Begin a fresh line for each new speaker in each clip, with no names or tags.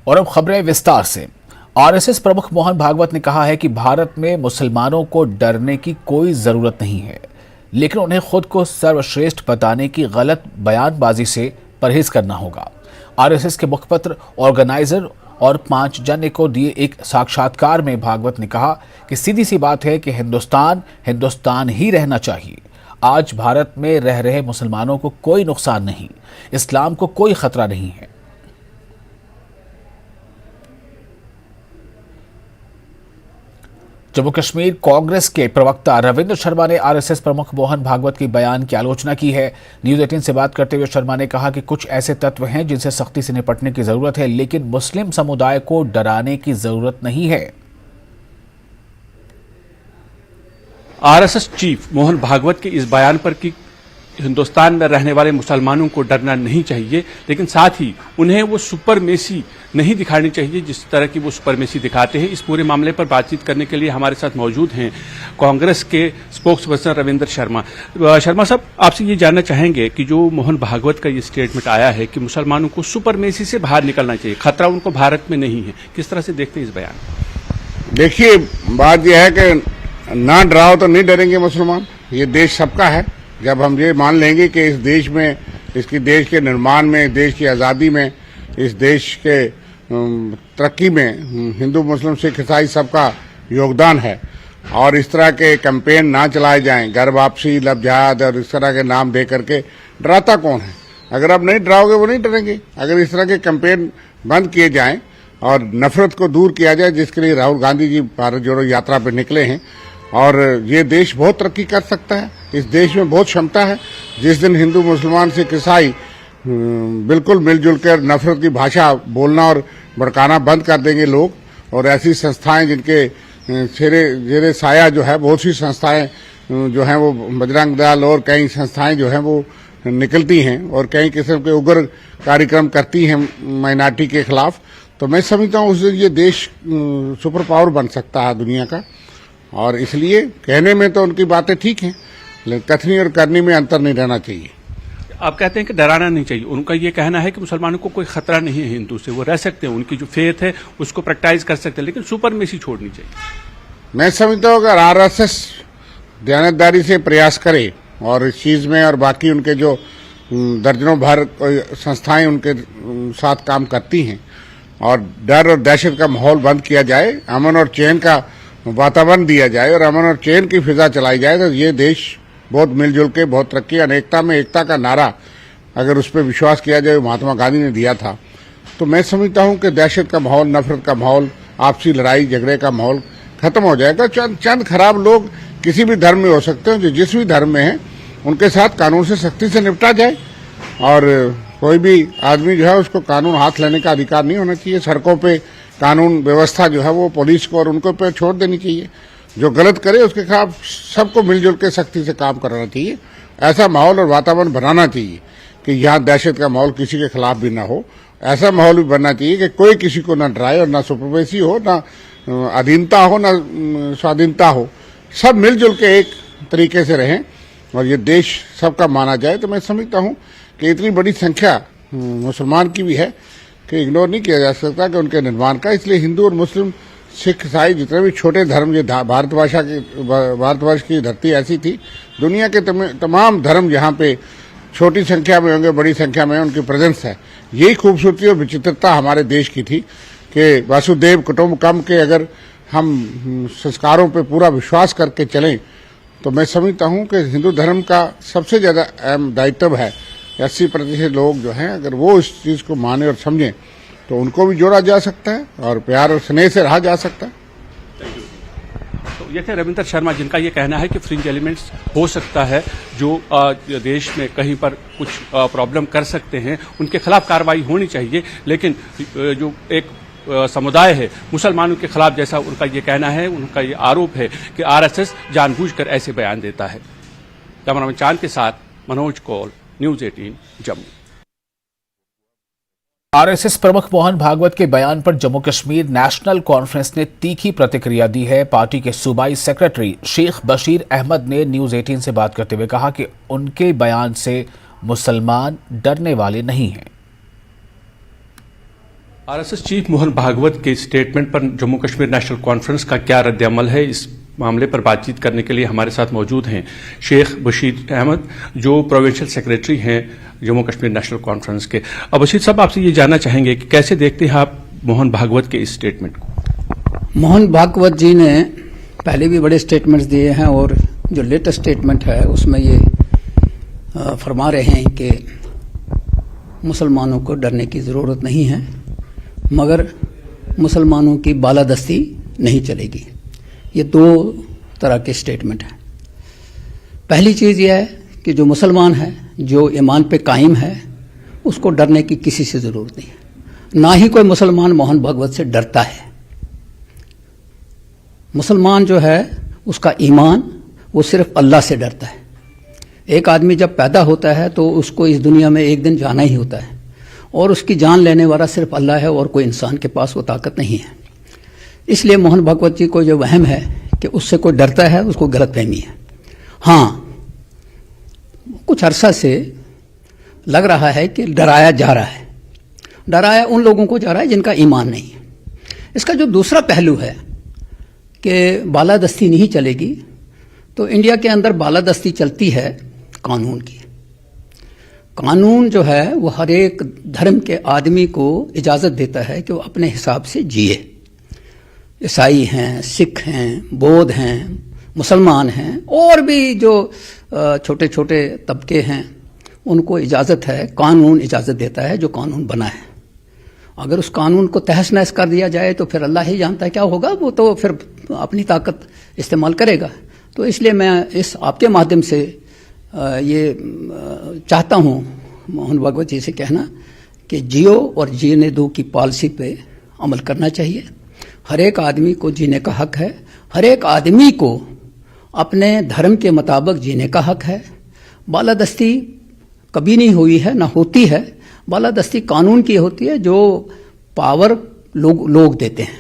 और अब खबरें विस्तार से। आरएसएस प्रमुख मोहन भागवत ने कहा है कि भारत में मुसलमानों को डरने की कोई जरूरत नहीं है, लेकिन उन्हें खुद को सर्वश्रेष्ठ बताने की गलत बयानबाजी से परहेज करना होगा। आरएसएस के मुखपत्र ऑर्गेनाइजर और 5 जन को दिए एक साक्षात्कार में भागवत ने कहा कि सीधी सी बात है कि हिंदुस्तान ही रहना चाहिए। आज भारत में रह रहे मुसलमानों को कोई नुकसान नहीं, इस्लाम को कोई खतरा नहीं है। जम्मू कश्मीर कांग्रेस के प्रवक्ता रविंद्र शर्मा ने आरएसएस प्रमुख मोहन भागवत के बयान की आलोचना की है। न्यूज 18 से बात करते हुए शर्मा ने कहा कि कुछ ऐसे तत्व हैं जिनसे सख्ती से निपटने की जरूरत है, लेकिन मुस्लिम समुदाय को डराने की जरूरत नहीं है।
आरएसएस चीफ मोहन भागवत के इस बयान पर कि हिंदुस्तान में रहने वाले मुसलमानों को डरना नहीं चाहिए, लेकिन साथ ही उन्हें वो सुपरमेसी नहीं दिखानी चाहिए जिस तरह की वो सुपरमेसी दिखाते हैं। इस पूरे मामले पर बातचीत करने के लिए हमारे साथ मौजूद हैं कांग्रेस के स्पोक्स पर्सन रविंद्र शर्मा। शर्मा साहब, आपसे ये जानना चाहेंगे कि जो मोहन भागवत का ये स्टेटमेंट आया है कि मुसलमानों को सुपरमेसी से बाहर निकलना चाहिए, खतरा उनको भारत में नहीं है, किस तरह से देखते हैं इस बयान?
देखिए, बात यह है कि ना डराओ तो नहीं डरेंगे मुसलमान। ये देश सबका है। जब हम ये मान लेंगे कि इस देश में, इसकी देश के निर्माण में, देश की आज़ादी में, इस देश के तरक्की में हिंदू मुस्लिम सिख ईसाई सबका योगदान है, और इस तरह के कैंपेन ना चलाए जाएं, घर वापसी, लब जिहाद और इस तरह के नाम दे करके, डराता कौन है? अगर आप नहीं डराओगे वो नहीं डरेंगे। अगर इस तरह के कैंपेन बंद किए जाएं और नफरत को दूर किया जाए, जिसके लिए राहुल गांधी जी भारत जोड़ो यात्रा पर निकले हैं, और ये देश बहुत तरक्की कर सकता है। इस देश में बहुत क्षमता है। जिस दिन हिंदू मुसलमान सिख ईसाई बिल्कुल मिलजुल कर नफरत की भाषा बोलना और भड़काना बंद कर देंगे लोग, और ऐसी संस्थाएं जिनके जेरे साया जो है, बहुत सी संस्थाएं जो हैं वो बजरंग दल और कई संस्थाएं जो हैं वो निकलती हैं और कई किस्म के उग्र कार्यक्रम करती हैं माइनॉरिटी के खिलाफ। तो मैं समझता हूँ उस दिन ये देश सुपर पावर बन सकता है दुनिया का, और इसलिए कहने में तो उनकी बातें ठीक हैं, लेकिन कथनी और करनी में अंतर नहीं रहना चाहिए।
आप कहते हैं कि डराना नहीं चाहिए। उनका ये कहना है कि मुसलमानों को कोई खतरा नहीं है, हिंदू से वो रह सकते हैं, उनकी जो फेथ है उसको प्रैक्टिस कर सकते हैं, लेकिन सुपरमेसी छोड़नी चाहिए।
मैं समझता हूँ अगर आरएसएस दयानतदारी से प्रयास करे और इस चीज में, और बाकी उनके जो दर्जनों भर संस्थाएं उनके साथ काम करती हैं, और डर और दहशत का माहौल बंद किया जाए, अमन और चैन का वातावरण दिया जाए और अमन और चैन की फिजा चलाई जाए, तो ये देश बहुत मिलजुल के, बहुत तरक्की, अनेकता में एकता का नारा अगर उस पर विश्वास किया जाए, महात्मा गांधी ने दिया था, तो मैं समझता हूं कि दहशत का माहौल, नफरत का माहौल, आपसी लड़ाई झगड़े का माहौल खत्म हो जाएगा। चंद खराब लोग किसी भी धर्म में हो सकते हैं, जो जिस भी धर्म में हैं उनके साथ कानून से सख्ती से निपटा जाए, और कोई भी आदमी जो है उसको कानून हाथ लेने का अधिकार नहीं होना चाहिए। सड़कों पे कानून व्यवस्था जो है वो पुलिस को और उनको पे छोड़ देनी चाहिए। जो गलत करे उसके खिलाफ सबको मिलजुल के सख्ती से काम करना चाहिए। ऐसा माहौल और वातावरण बनाना चाहिए कि यहाँ दहशत का माहौल किसी के खिलाफ भी ना हो। ऐसा माहौल भी बनना चाहिए कि कोई किसी को ना डराए, और ना सुपरमेसी हो, ना अधीनता हो, ना स्वाधीनता हो, सब मिलजुल के एक तरीके से रहें और ये देश सबका माना जाए। तो मैं समझता हूँ कि इतनी बड़ी संख्या मुसलमान की भी है कि इग्नोर नहीं किया जा सकता कि उनके निर्माण का। इसलिए हिंदू और मुस्लिम सिख ईसाई जितने भी छोटे धर्म, ये भारतवर्ष की धरती ऐसी थी, दुनिया के तमाम धर्म यहाँ पे छोटी संख्या में होंगे, बड़ी संख्या में उनकी प्रेजेंस है। यही खूबसूरती और विचित्रता हमारे देश की थी कि वासुदेव कुटुंबकम के अगर हम संस्कारों पे पूरा विश्वास करके चलें, तो मैं समझता हूँ कि हिंदू धर्म का सबसे ज्यादा अहम दायित्व है 80% लोग जो हैं, अगर वो इस चीज को माने और समझें तो उनको भी जोड़ा जा सकता है और प्यार और स्नेह से रहा जा सकता है।
तो ये थे रविंद्र शर्मा, जिनका ये कहना है कि फ्रिंज एलिमेंट्स हो सकता है जो देश में कहीं पर कुछ प्रॉब्लम कर सकते हैं, उनके खिलाफ कार्रवाई होनी चाहिए, लेकिन जो एक समुदाय है मुसलमानों के खिलाफ, जैसा उनका ये कहना है, उनका ये आरोप है कि आरएसएस जानबूझकर ऐसे बयान देता है। कैमरामैन चांद के साथ मनोज कौल, न्यूज 18 जम्मू।
आरएसएस प्रमुख मोहन भागवत के बयान पर जम्मू कश्मीर नेशनल कॉन्फ्रेंस ने तीखी प्रतिक्रिया दी है। पार्टी के सूबाई सेक्रेटरी शेख बशीर अहमद ने न्यूज 18 से बात करते हुए कहा कि उनके बयान से मुसलमान डरने वाले नहीं हैं।
आरएसएस चीफ मोहन भागवत के स्टेटमेंट पर जम्मू कश्मीर नेशनल कॉन्फ्रेंस का क्या रद्द-ए-अमल है, इस मामले पर बातचीत करने के लिए हमारे साथ मौजूद हैं शेख बशीर अहमद, जो प्रोविंशियल सेक्रेटरी हैं जम्मू कश्मीर नेशनल कॉन्फ्रेंस के। अब बशीर साहब, आपसे ये जानना चाहेंगे कि कैसे देखते हैं आप मोहन भागवत के इस स्टेटमेंट को?
मोहन भागवत जी ने पहले भी बड़े स्टेटमेंट्स दिए हैं और जो लेटेस्ट स्टेटमेंट है उसमें ये फरमा रहे हैं कि मुसलमानों को डरने की ज़रूरत नहीं है, मगर मुसलमानों की बालादस्ती नहीं चलेगी। ये दो तरह के स्टेटमेंट हैं। पहली चीज़ यह है कि जो मुसलमान है, जो ईमान पे कायम है, उसको डरने की किसी से ज़रूरत नहीं है। ना ही कोई मुसलमान मोहन भागवत से डरता है। मुसलमान जो है उसका ईमान वो सिर्फ अल्लाह से डरता है। एक आदमी जब पैदा होता है तो उसको इस दुनिया में एक दिन जाना ही होता है और उसकी जान लेने वाला सिर्फ अल्लाह है और कोई इंसान के पास वो ताकत नहीं है। इसलिए मोहन भागवत जी को जो वहम है कि उससे कोई डरता है, उसको गलतफहमी है। हाँ, कुछ अरसा से लग रहा है कि डराया जा रहा है। डराया उन लोगों को जा रहा है जिनका ईमान नहीं है। इसका जो दूसरा पहलू है कि बालादस्ती नहीं चलेगी, तो इंडिया के अंदर बालादस्ती चलती है कानून की। कानून जो है वो हर एक धर्म के आदमी को इजाज़त देता है कि वो अपने हिसाब से जिए। ईसाई हैं, सिख हैं, बौद्ध हैं, मुसलमान हैं और भी जो छोटे छोटे तबके हैं, उनको इजाज़त है, कानून इजाज़त देता है जो कानून बना है। अगर उस कानून को तहस नहस कर दिया जाए तो फिर अल्लाह ही जानता है क्या होगा, वो तो फिर अपनी ताकत इस्तेमाल करेगा। तो इसलिए मैं इस आपके माध्यम से ये चाहता हूँ मोहन भागवत जी से कहना कि जियो और जीने दो की पॉलिसी पे अमल करना चाहिए। हर एक आदमी को जीने का हक है, हर एक आदमी को अपने धर्म के मुताबिक जीने का हक है। बालादस्ती कभी नहीं हुई है, ना होती है। बालादस्ती कानून की होती है, जो पावर लोग देते हैं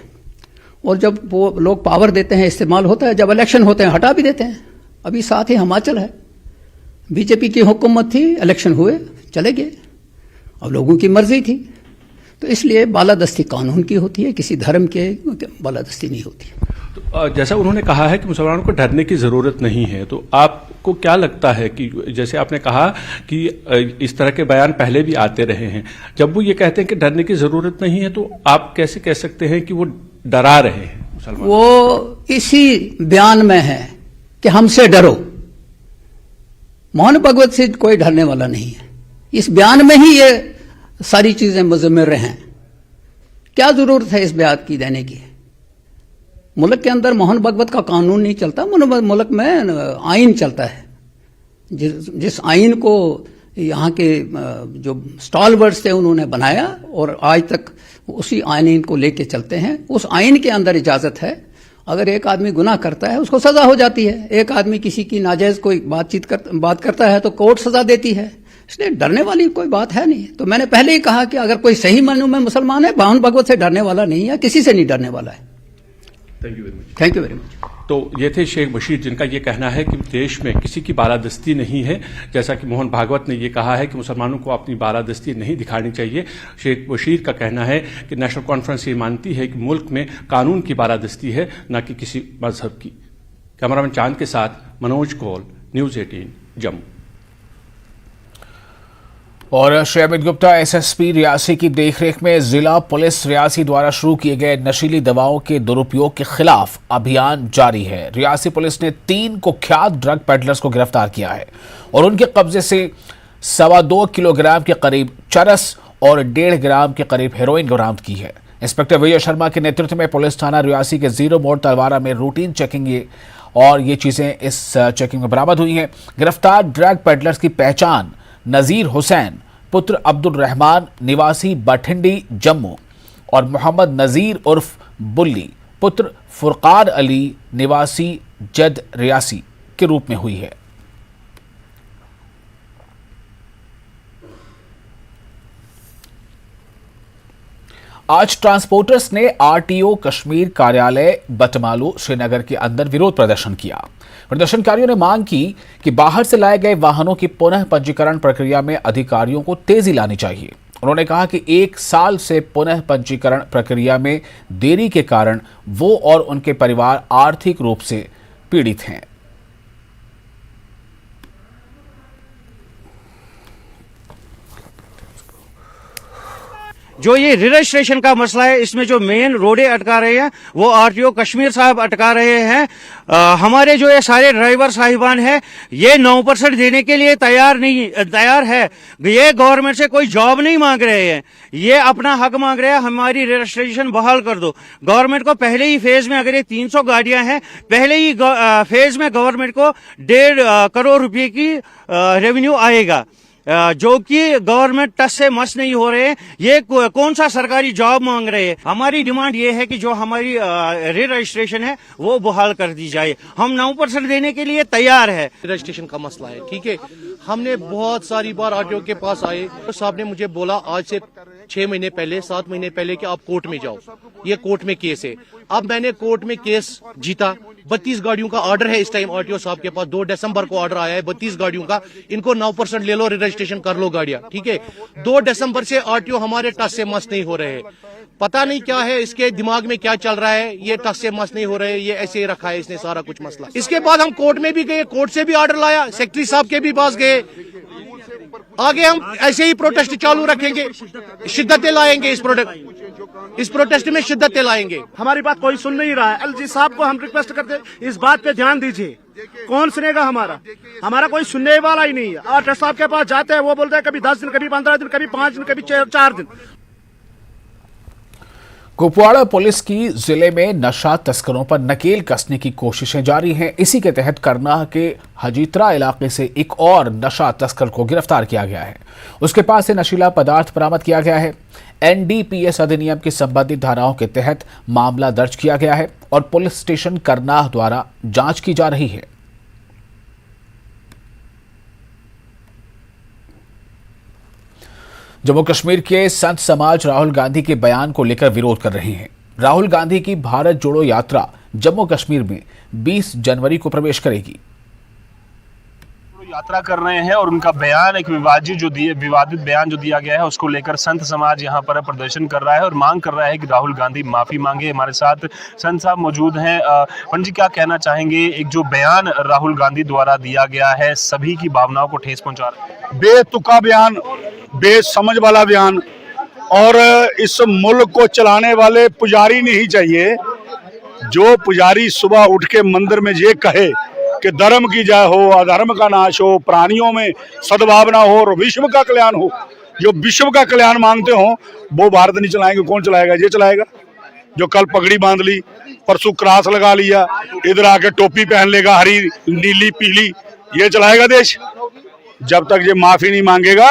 और जब वो लोग पावर देते हैं इस्तेमाल होता है, जब इलेक्शन होते हैं हटा भी देते हैं। अभी साथ ही हिमाचल है, बीजेपी की हुकूमत थी, इलेक्शन हुए चले गए, अब लोगों की मर्जी थी। तो इसलिए बालादस्ती कानून की होती है, किसी धर्म के बालादस्ती नहीं होती।
तो जैसा उन्होंने कहा है कि मुसलमानों को डरने की ज़रूरत नहीं है, तो आपको क्या लगता है कि जैसे आपने कहा कि इस तरह के बयान पहले भी आते रहे हैं, जब वो ये कहते हैं कि डरने की ज़रूरत नहीं है, तो आप कैसे कह सकते हैं कि वो डरा रहे हैं मुसलमान?
वो इसी बयान में है कि हमसे डरो। मोहन भागवत से कोई डरने वाला नहीं है। इस बयान में ही ये सारी चीजें मुज़म्मिर हैं। क्या जरूरत है इस बयान की देने की? मुल्क के अंदर मोहन भागवत का कानून नहीं चलता, मुल्क में आइन चलता है। जिस आइन को यहाँ के जो स्टॉलवर्ड्स थे उन्होंने बनाया और आज तक उसी आइन को लेके चलते हैं। उस आइन के अंदर इजाजत है, अगर एक आदमी गुनाह करता है उसको सजा हो जाती है। एक आदमी किसी की नाजायज कोई बात करता है तो कोर्ट सजा देती है। इसलिए डरने वाली कोई बात है नहीं। तो मैंने पहले ही कहा कि अगर कोई सही मायनों में मुसलमान है, मोहन भागवत से डरने वाला नहीं है, किसी से नहीं डरने वाला है।
Thank you very much.
Thank you very much.
तो ये थे शेख बशीर, जिनका ये कहना है कि देश में किसी की बालादस्ती नहीं है। जैसा कि मोहन भागवत ने ये कहा है कि मुसलमानों को अपनी बालादस्ती नहीं दिखानी चाहिए। शेख बशीर का कहना है कि नेशनल कॉन्फ्रेंस ये मानती है कि मुल्क में कानून की बालादस्ती है, न कि किसी मजहब की। कैमरामैन चांद के साथ मनोज कौल, न्यूज़ 18 जम्मू।
और शैमित गुप्ता, एसएसपी रियासी की देखरेख में जिला पुलिस रियासी द्वारा शुरू किए गए नशीली दवाओं के दुरुपयोग के खिलाफ अभियान जारी है। रियासी पुलिस ने 3 कुख्यात ड्रग पेडलर्स को गिरफ्तार किया है और उनके कब्जे से 2.25 किलोग्राम के करीब चरस और 1.5 ग्राम के करीब हेरोइन बरामद की है। इंस्पेक्टर विजय शर्मा के नेतृत्व में पुलिस थाना रियासी के 0 मोड़ तलवारा में रूटीन चेकिंग और ये चीजें इस चेकिंग में बरामद हुई हैं। गिरफ्तार ड्रग पेडलर्स की पहचान नज़ीर हुसैन पुत्र अब्दुल रहमान निवासी बठिंडी जम्मू और मोहम्मद नज़ीर उर्फ बुल्ली पुत्र फुरकान अली निवासी जद रियासी के रूप में हुई है। आज ट्रांसपोर्टर्स ने आरटीओ कश्मीर कार्यालय बटमालू श्रीनगर के अंदर विरोध प्रदर्शन किया। प्रदर्शनकारियों ने मांग की कि बाहर से लाए गए वाहनों की पुनः पंजीकरण प्रक्रिया में अधिकारियों को तेजी लानी चाहिए उन्होंने कहा कि 1 साल से पुनः पंजीकरण प्रक्रिया में देरी के कारण वो और उनके परिवार आर्थिक रूप से पीड़ित हैं।
जो ये रजिस्ट्रेशन का मसला है, इसमें जो मेन रोडे अटका रहे हैं वो आरटीओ कश्मीर साहब अटका रहे हैं। हमारे जो ये सारे ड्राइवर साहिबान हैं ये 9% देने के लिए तैयार है। ये गवर्नमेंट से कोई जॉब नहीं मांग रहे हैं, ये अपना हक मांग रहे हैं, हमारी रजिस्ट्रेशन बहाल कर दो। गवर्नमेंट को पहले ही फेज में, अगर ये 300 गाड़ियां हैं, पहले ही फेज में गवर्नमेंट को 1.5 करोड़ रुपए की रेवेन्यू आएगा, जो कि गवर्नमेंट टच से मस नहीं हो रहे हैं। ये कौन सा सरकारी जॉब मांग रहे हैं। हमारी डिमांड ये है कि जो हमारी रे रजिस्ट्रेशन है वो बहाल कर दी जाए। हम 9% देने के लिए तैयार है।
रजिस्ट्रेशन का मसला है, ठीक है। हमने बहुत सारी बार आरटीओ के पास आए तो साहब ने मुझे बोला आज से 6 महीने पहले, 7 महीने पहले कि आप कोर्ट में जाओ, ये कोर्ट में केस है। अब मैंने कोर्ट में केस जीता। 32 गाड़ियों का ऑर्डर है इस टाइम आरटीओ साहब के पास। 2 दिसंबर को ऑर्डर आया है 32 गाड़ियों का, इनको 9% ले लो, रजिस्ट्रेशन कर लो गाड़ियां, ठीक है। 2 दिसंबर से आरटीओ हमारे टच से मस नहीं हो रहे हैं। पता नहीं क्या है इसके दिमाग में, क्या चल रहा है। ये टच से मस नहीं हो रहे, ये ऐसे ही रखा है इसने सारा कुछ मसला। इसके बाद हम कोर्ट में भी गए, कोर्ट से भी ऑर्डर लाया, सेक्रेटरी साहब के भी पास गए। आगे हम ऐसे ही प्रोटेस्ट चालू रखेंगे, शिद्दतें लाएंगे, इस प्रोटेस्ट में शिद्दतें लाएंगे।
हमारी बात कोई सुन नहीं रहा है। एलजी साहब को हम रिक्वेस्ट करते हैं इस बात पे ध्यान दीजिए। कौन सुनेगा हमारा कोई सुनने वाला ही नहीं है। आरटीओ साहब के पास जाते हैं, वो बोलते हैं कभी 10 दिन, कभी 15 दिन, कभी 5 दिन, कभी 4 दिन।
कुपवाड़ा पुलिस की जिले में नशा तस्करों पर नकेल कसने की कोशिशें जारी हैं। इसी के तहत करनाह के हजीत्रा इलाके से एक और नशा तस्कर को गिरफ्तार किया गया है। उसके पास से नशीला पदार्थ बरामद किया गया है। एनडीपीएस अधिनियम की संबंधित धाराओं के तहत मामला दर्ज किया गया है और पुलिस स्टेशन करनाह द्वारा जांच की जा रही है। जम्मू कश्मीर के संत समाज राहुल गांधी के बयान को लेकर विरोध कर रहे हैं। राहुल गांधी की भारत जोड़ो यात्रा जम्मू कश्मीर में 20 जनवरी को प्रवेश करेगी।
यात्रा कर रहे हैं और उनका बयान, एक विवादित बयान जो दिया गया है, उसको लेकर संत समाज यहां पर प्रदर्शन कर रहा है और मांग कर रहा है कि राहुल गांधी माफी मांगे। हमारे साथ संत साहब मौजूद हैं। पंडित जी, क्या कहना चाहेंगे? एक जो बयान राहुल गांधी द्वारा दिया गया है सभी की भावनाओं को ठेस पहुंचा रहा है।
बेतुका बयान, बेसमझ वाला बयान, और इस मुल्क को चलाने वाले पुजारी नहीं चाहिए। जो पुजारी सुबह उठ के मंदिर में ये कहे कि धर्म की जय हो, अधर्म का नाश हो, प्राणियों में सद्भावना हो और विश्व का कल्याण हो, जो विश्व का कल्याण मांगते हो वो भारत नहीं चलाएंगे। कौन चलाएगा? ये चलाएगा जो कल पगड़ी बांध ली, परसों क्रास लगा लिया, इधर आके टोपी पहन लेगा हरी नीली पीली, ये चलाएगा देश। जब तक ये माफी नहीं मांगेगा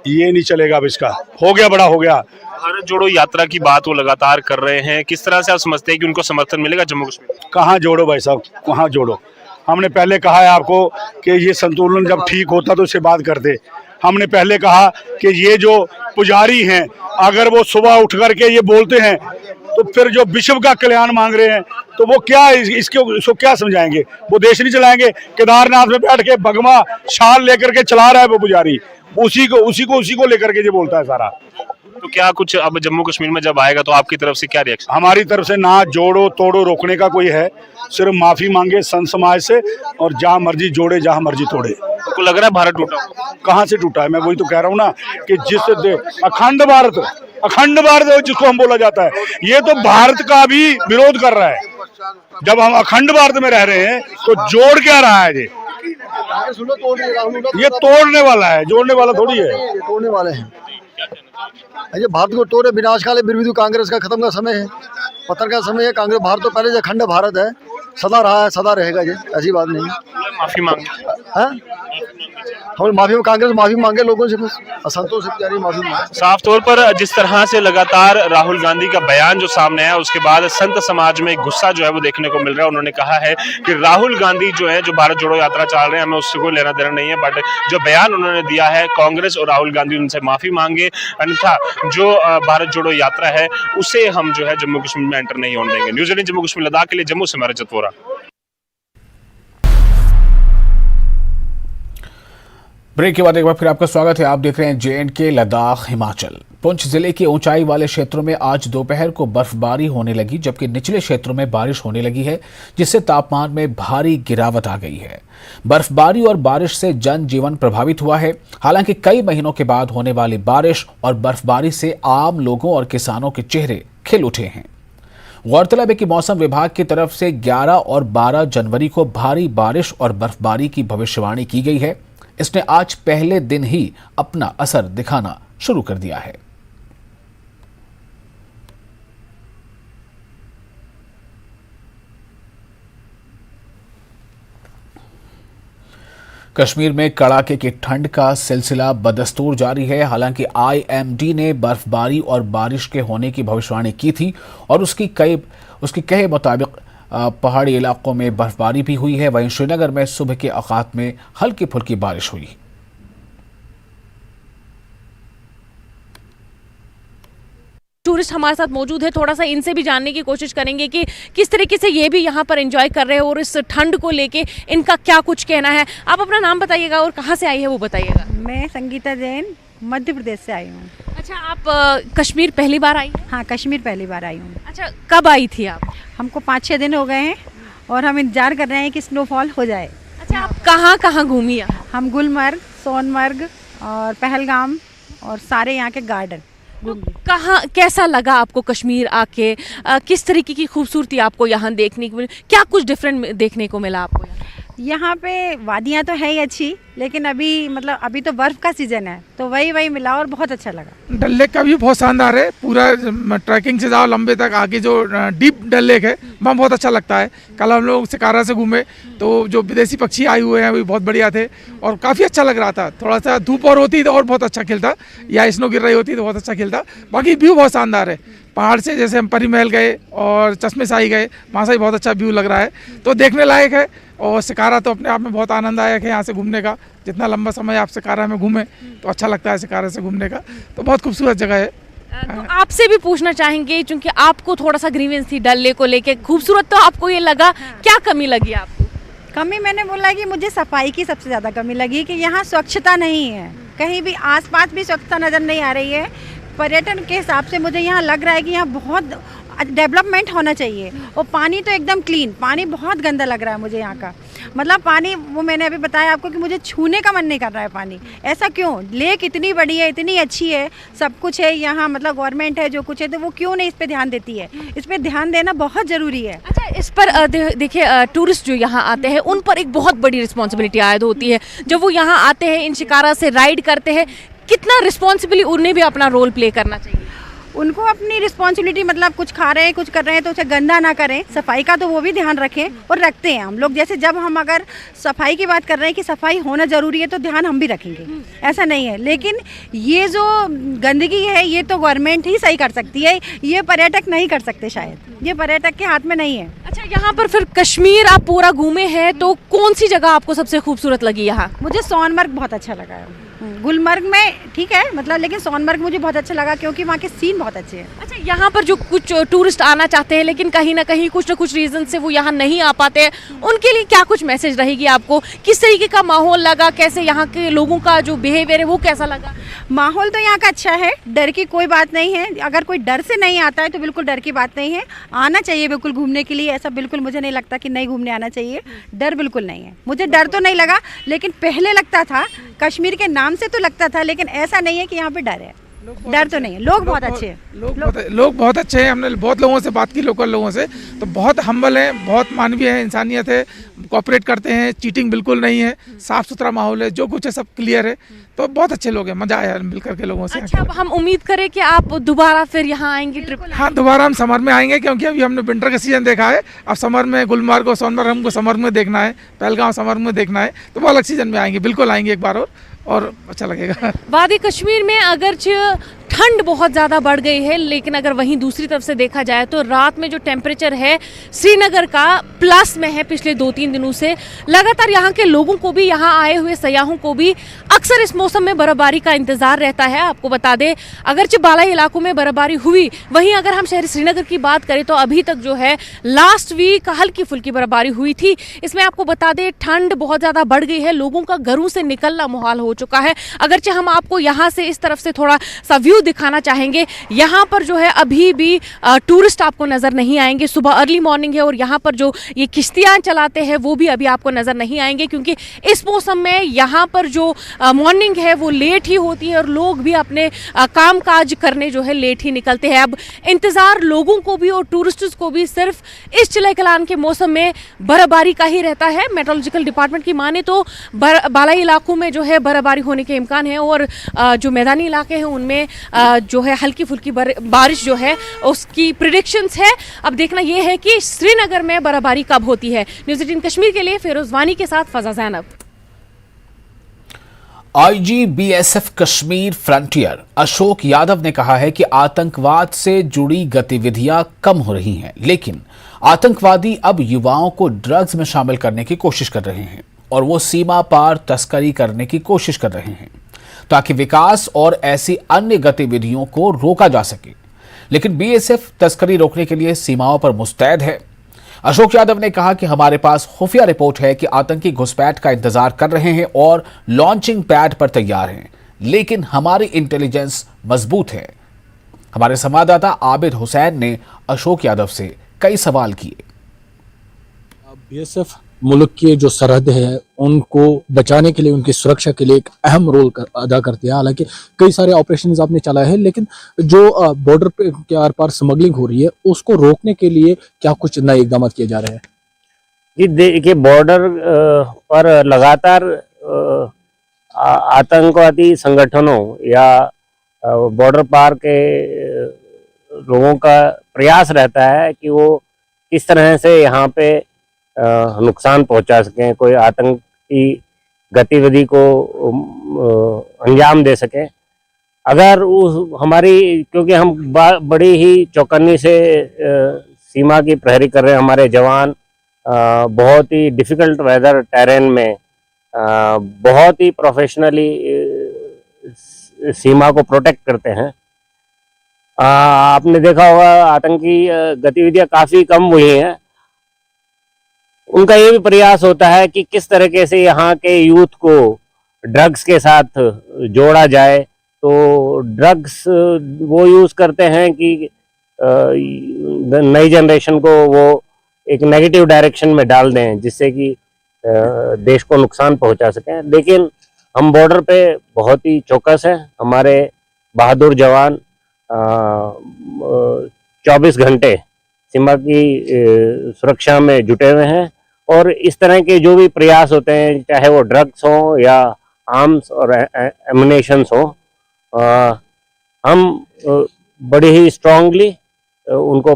ये नहीं चलेगा। अब इसका हो गया, बड़ा हो गया।
भारत जोड़ो यात्रा की बात वो लगातार कर रहे हैं, किस तरह से आप समझते हैं कि उनको समर्थन मिलेगा जम्मू कश्मीर?
कहाँ जोड़ो भाई साहब, कहाँ जोड़ो। हमने पहले कहा है आपको कि ये संतुलन जब ठीक होता तो उससे बात करते। हमने पहले कहा कि ये जो पुजारी हैं अगर वो सुबह उठ करके ये बोलते हैं तो फिर जो विश्व का कल्याण मांग रहे हैं तो वो क्या इसको क्या समझाएंगे? वो देश नहीं चलाएंगे। केदारनाथ में बैठ के भगवा शाल लेकर के चला रहा है वो पुजारी, उसी को लेकर के ये बोलता है सारा।
तो क्या कुछ अब जम्मू कश्मीर में जब आएगा तो आपकी तरफ से क्या रिएक्शन?
हमारी तरफ से ना जोड़ो तोड़ो रोकने का कोई है, सिर्फ माफी मांगे संत समाज से और जहाँ मर्जी जोड़े जहाँ मर्जी तोड़े।
आपको लग रहा है भारत टूटा?
कहाँ से टूटा है? मैं वही तो कह रहा हूँ ना कि जिस अखंड भारत जिसको हम बोला जाता है, ये तो भारत का भी विरोध कर रहा है। जब हम अखंड भारत में रह रहे हैं तो जोड़ क्या रहा है? ये तोड़ने वाला है, जोड़ने वाला थोड़ी है।
तोड़ने वाले हैं। ये भारत को तोड़े विनाश काले बिरविधु कांग्रेस का खत्म का समय है, पतन का समय है। कांग्रेस भारत तो पहले जो अखंड भारत है, सदा रहा है, सदा रहेगा। ये ऐसी बात नहीं है।
माफी मांगे
हम माफी, कांग्रेस माफी मांगे लोगों से, बस असंतोष से माफी मांगे।
साफ तौर पर जिस तरह से लगातार राहुल गांधी का बयान जो सामने आया उसके बाद संत समाज में गुस्सा जो है वो देखने को मिल रहा है। उन्होंने कहा है कि राहुल गांधी जो है, जो भारत जोड़ो यात्रा चल रहे हैं, हमें उससे कोई लेना देना नहीं है, बट जो बयान उन्होंने दिया है कांग्रेस और राहुल गांधी उनसे माफी मांगे, अन्यथा जो भारत जोड़ो यात्रा है उसे हम जो है जम्मू कश्मीर में एंटर नहीं होने देंगे। न्यूज़ 18 जम्मू कश्मीर लद्दाख के लिए जम्मू से मैं रजत वोरा।
ब्रेक के बाद एक बार फिर आपका स्वागत है। आप देख रहे हैं J&K लद्दाख हिमाचल। पुंछ जिले के ऊंचाई वाले क्षेत्रों में आज दोपहर को बर्फबारी होने लगी, जबकि निचले क्षेत्रों में बारिश होने लगी है, जिससे तापमान में भारी गिरावट आ गई है। बर्फबारी और बारिश से जनजीवन प्रभावित हुआ है। हालांकि कई महीनों के बाद होने वाली बारिश और बर्फबारी से आम लोगों और किसानों के चेहरे खिल उठे हैं। गौरतलब है कि मौसम विभाग की तरफ से 11 और 12 जनवरी को भारी बारिश और बर्फबारी की भविष्यवाणी की गई है। इसने आज पहले दिन ही अपना असर दिखाना शुरू कर दिया है। कश्मीर में कड़ाके की ठंड का सिलसिला बदस्तूर जारी है। हालांकि IMD ने बर्फबारी और बारिश के होने की भविष्यवाणी की थी और उसकी कहे मुताबिक पहाड़ी इलाकों में बर्फबारी भी हुई है। वहीं श्रीनगर में सुबह के औकात में हल्की फुल्की बारिश हुई।
टूरिस्ट हमारे साथ मौजूद है, थोड़ा सा इनसे भी जानने की कोशिश करेंगे कि किस तरीके से ये भी यहाँ पर एंजॉय कर रहे हैं और इस ठंड को लेके इनका क्या कुछ कहना है। आप अपना नाम बताइएगा और कहाँ से आई है वो बताइएगा।
मैं संगीता जैन मध्य प्रदेश से आई हूँ।
अच्छा, आप कश्मीर पहली बार आई?
हाँ, कश्मीर पहली बार आई हूँ।
अच्छा, कब आई थी आप?
हमको 5-6 दिन हो गए हैं और हम इंतजार कर रहे हैं कि स्नोफॉल हो जाए।
अच्छा, आप कहाँ कहाँ घूमी? हम
गुलमर्ग, सोनमर्ग और पहलगाम और सारे यहाँ के गार्डन।
कहाँ कैसा लगा आपको कश्मीर आके? किस तरीके की खूबसूरती आपको यहाँ देखने को मिली? क्या कुछ डिफरेंट देखने को मिला आपको?
यहाँ पे वादियाँ तो है ही अच्छी, लेकिन अभी तो बर्फ़ का सीज़न है, तो वही मिला और बहुत अच्छा लगा।
डल लेक का भी बहुत शानदार है। पूरा ट्रैकिंग से जाओ लंबे तक आगे जो डीप डल लेक है वहाँ बहुत अच्छा लगता है। कल हम लोग शिकारा से घूमे तो जो विदेशी पक्षी आए हुए हैं वो बहुत बढ़िया थे और काफ़ी अच्छा लग रहा था। थोड़ा सा धूप और होती तो और बहुत अच्छा खिलता, या स्नो गिर रही होती तो बहुत अच्छा खिलता। बाकी व्यू बहुत शानदार है। पहाड़ से जैसे हम परी महल गए और चश्मे शाही गए, वहाँ से भी बहुत अच्छा व्यू लग रहा है, तो देखने लायक है। और शिकारा तो अपने आप में बहुत आनंददायक है यहाँ से घूमने का। जितना लंबा समय आप शिकारा में घूमें तो अच्छा लगता है शिकारा से घूमने का, तो बहुत खूबसूरत जगह है।
तो आपसे भी पूछना चाहेंगे, क्योंकि आपको थोड़ा सा ग्रीवेंस थी डल लेक को लेके, खूबसूरत तो आपको ये लगा, क्या कमी लगी आपको?
कमी मैंने बोला कि मुझे सफाई की सबसे ज़्यादा कमी लगी कि यहाँ स्वच्छता नहीं है, कहीं भी आसपास भी स्वच्छता नज़र नहीं आ रही है। पर्यटन के हिसाब से मुझे यहाँ लग रहा है कि यहाँ बहुत डेवलपमेंट होना चाहिए। और पानी तो एकदम क्लीन, पानी बहुत गंदा लग रहा है मुझे यहाँ का। पानी वो मैंने अभी बताया आपको कि मुझे छूने का मन नहीं कर रहा है पानी। ऐसा क्यों? लेक इतनी बड़ी है, इतनी अच्छी है, सब कुछ है यहाँ, गवर्नमेंट है, जो कुछ है, तो वो क्यों नहीं इस पर ध्यान देती है? इस पर ध्यान देना बहुत ज़रूरी है।
अच्छा, इस पर देखिए टूरिस्ट जो यहाँ आते हैं उन पर एक बहुत बड़ी रिस्पॉन्सिबिलिटी आयद होती है। जब वो यहाँ आते हैं, इन शिकारा से राइड करते हैं, कितना रिस्पॉन्सिबली उन्हें भी अपना रोल प्ले करना चाहिए?
उनको अपनी रिस्पॉन्सिबिलिटी, कुछ खा रहे हैं, कुछ कर रहे हैं तो उसे गंदा ना करें, सफाई का तो वो भी ध्यान रखें और रखते हैं हम लोग। जैसे जब हम अगर सफाई की बात कर रहे हैं कि सफाई होना ज़रूरी है, तो ध्यान हम भी रखेंगे, ऐसा नहीं है। लेकिन ये जो गंदगी है ये तो गवर्नमेंट ही सही कर सकती है, ये पर्यटक नहीं कर सकते, शायद ये पर्यटक के हाथ में नहीं है।
अच्छा, यहाँ पर फिर कश्मीर आप पूरा घूमे हैं, तो कौन सी जगह आपको सबसे खूबसूरत लगी यहाँ?
मुझे सोनमर्ग बहुत अच्छा लगा है। गुलमर्ग में ठीक है लेकिन सोनमर्ग मुझे बहुत अच्छा लगा क्योंकि वहाँ के सीन बहुत अच्छे हैं।
अच्छा, यहाँ पर जो कुछ टूरिस्ट आना चाहते हैं लेकिन कहीं ना कहीं कुछ ना कुछ रीजन से वो यहाँ नहीं आ पाते हैं, उनके लिए क्या कुछ मैसेज रहेगी आपको? किस तरीके का माहौल लगा, कैसे यहाँ के लोगों का जो बिहेवियर है वो कैसा लगा?
माहौल तो यहाँ का अच्छा है, डर की कोई बात नहीं है। अगर कोई डर से नहीं आता है तो बिल्कुल डर की बात नहीं है, आना चाहिए बिल्कुल घूमने के लिए। ऐसा बिल्कुल मुझे नहीं लगता कि नहीं घूमने आना चाहिए, डर बिल्कुल नहीं है। मुझे डर तो नहीं लगा, लेकिन पहले लगता था, कश्मीर के नाम से तो लगता था, लेकिन ऐसा नहीं है कि यहाँ पे डर है। डर तो नहीं है, लोग बहुत अच्छे हैं।
लोग बहुत अच्छे हैं। हमने बहुत लोगों से बात की, लोकल लोगों से, तो बहुत हम्बल हैं, बहुत मानवीय है, इंसानियत है, कोऑपरेट करते हैं, चीटिंग बिल्कुल नहीं है, साफ सुथरा माहौल है, जो कुछ है सब क्लियर है, तो बहुत अच्छे लोग हैं, मजा आया मिल करके लोगों से।
अच्छा, अब हम उम्मीद करें कि आप दोबारा फिर यहाँ आएंगे ट्रिप?
हाँ, दोबारा हम समर में आएंगे, क्योंकि अभी हमने विंटर का सीजन देखा है। अब समर में गुलमर्ग और सोनमर्ग हमको समर में देखना है, पहलगाम समर में देखना है, तो वो अलग सीजन में आएंगे, बिल्कुल आएंगे एक बार और अच्छा लगेगा।
वादी कश्मीर में अगरचे ठंड बहुत ज़्यादा बढ़ गई है, लेकिन अगर वहीं दूसरी तरफ से देखा जाए तो रात में जो टेम्परेचर है श्रीनगर का प्लस में है पिछले 2-3 दिनों से। लगातार यहाँ के लोगों को भी, यहाँ आए हुए सयाहों को भी अक्सर इस मौसम में बर्फबारी का इंतजार रहता है। आपको बता दें, अगरचे बालाई इलाकों में बर्फबारी हुई, वहीं अगर हम शहर श्रीनगर की बात करें तो अभी तक जो है लास्ट वीक हल्की फुल्की बर्फबारी हुई थी। इसमें आपको बता दें ठंड बहुत ज़्यादा बढ़ गई है, लोगों का घरों से निकलना मुहाल हो चुका है। अगरचे हम आपको यहाँ से इस तरफ से थोड़ा सा व्यू दिखाना चाहेंगे, यहाँ पर जो है अभी भी टूरिस्ट आपको नज़र नहीं आएंगे। सुबह अर्ली मॉर्निंग है और यहाँ पर जो ये किश्तियाँ चलाते हैं वो भी अभी आपको नज़र नहीं आएंगे, क्योंकि इस मौसम में यहाँ पर जो मॉर्निंग है वो लेट ही होती है और लोग भी अपने काम काज करने जो है लेट ही निकलते हैं। अब इंतज़ार लोगों को भी और टूरिस्ट्स को भी सिर्फ इस चिल्ला कलान के मौसम में बर्फबारी का ही रहता है। मेट्रोलॉजिकल डिपार्टमेंट की माने तो बालाई इलाकों में जो है बर्फबारी होने के इम्कान है और जो मैदानी इलाके हैं उनमें जो है हल्की फुल्की बारिश जो है उसकी प्रिडिक्शंस है। अब देखना यह है कि श्रीनगर में बर्फबारी कब होती है। न्यूज़ 18 कश्मीर के लिए फिरोज वानी के साथ Faza Zainab.
IG BSF Kashmir frontier Ashok Yadav ने कहा है कि आतंकवाद से जुड़ी गतिविधियां कम हो रही हैं, लेकिन आतंकवादी अब युवाओं को ड्रग्स में शामिल करने की कोशिश कर रहे हैं और वो सीमा पार तस्करी करने की कोशिश कर रहे हैं ताकि विकास और ऐसी अन्य गतिविधियों को रोका जा सके। लेकिन बीएसएफ तस्करी रोकने के लिए सीमाओं पर मुस्तैद है। अशोक यादव ने कहा कि हमारे पास खुफिया रिपोर्ट है कि आतंकी घुसपैठ का इंतजार कर रहे हैं और लॉन्चिंग पैड पर तैयार हैं, लेकिन हमारी इंटेलिजेंस मजबूत है। हमारे संवाददाता आबिद हुसैन ने अशोक यादव से कई सवाल किए।
बीएसएफ मुल्क की जो सरहद है उनको बचाने के लिए, उनकी सुरक्षा के लिए एक अहम रोल अदा करती है। हालांकि कई सारे ऑपरेशंस आपने चलाए हैं, लेकिन जो बॉर्डर पे के आर पार स्मगलिंग हो रही है उसको रोकने के लिए क्या कुछ नए इकदाम किए जा रहे हैं?
जी देखिए, बॉर्डर पर लगातार आतंकवादी संगठनों या बॉर्डर पार के लोगों का प्रयास रहता है कि वो किस तरह से यहाँ पे नुकसान पहुंचा सकें, कोई आतंकी गतिविधि को अंजाम दे सकें। अगर हमारी, क्योंकि हम बड़ी ही चौकन्नी से सीमा की प्रहरी कर रहे हैं, हमारे जवान बहुत ही डिफिकल्ट वेदर टेरेन में बहुत ही प्रोफेशनली सीमा को प्रोटेक्ट करते हैं। आपने देखा होगा आतंकी गतिविधियां काफ़ी कम हुई हैं। उनका ये भी प्रयास होता है कि किस तरीके से यहाँ के यूथ को ड्रग्स के साथ जोड़ा जाए। तो ड्रग्स वो यूज़ करते हैं कि नई जनरेशन को वो एक नेगेटिव डायरेक्शन में डाल दें, जिससे कि देश को नुकसान पहुंचा सकें। लेकिन हम बॉर्डर पे बहुत ही चौकस हैं। हमारे बहादुर जवान 24 घंटे सीमा की सुरक्षा में जुटे हुए हैं और इस तरह के जो भी प्रयास होते हैं, चाहे वो ड्रग्स हो या आर्म्स और एमुनेशंस हो, हम बड़ी ही स्ट्रांगली उनको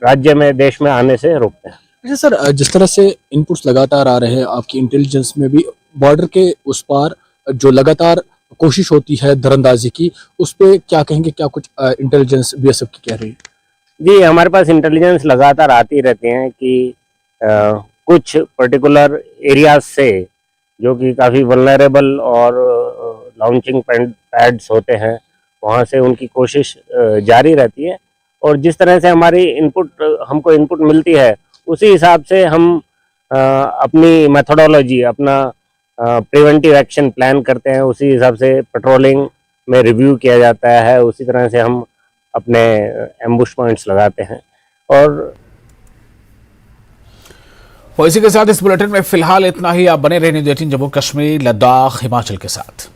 राज्य में, देश में आने से रोकते हैं।
अच्छा सर, जिस तरह से इनपुट्स लगातार आ रहे हैं आपकी इंटेलिजेंस में भी, बॉर्डर के उस पार जो लगातार कोशिश होती है दरअंदाजी की, उस पे क्या कहेंगे? क्या कुछ इंटेलिजेंस बीएसएफ की कह रही है?
जी, हमारे पास इंटेलिजेंस लगातार आती रहती हैं कि कुछ पर्टिकुलर एरियाज से जो कि काफ़ी वल्नरेबल और लॉन्चिंग पैड्स होते हैं, वहाँ से उनकी कोशिश जारी रहती है। और जिस तरह से हमको इनपुट मिलती है, उसी हिसाब से हम अपनी मेथोडोलॉजी, अपना प्रिवेंटिव एक्शन प्लान करते हैं। उसी हिसाब से पेट्रोलिंग में रिव्यू किया जाता है, उसी तरह से हम अपने एम्बुश पॉइंट्स लगाते हैं। और
इसी के साथ इस बुलेटिन में फिलहाल इतना ही। आप बने रहे न्यूज़ 18 जम्मू कश्मीर, लद्दाख, हिमाचल के साथ।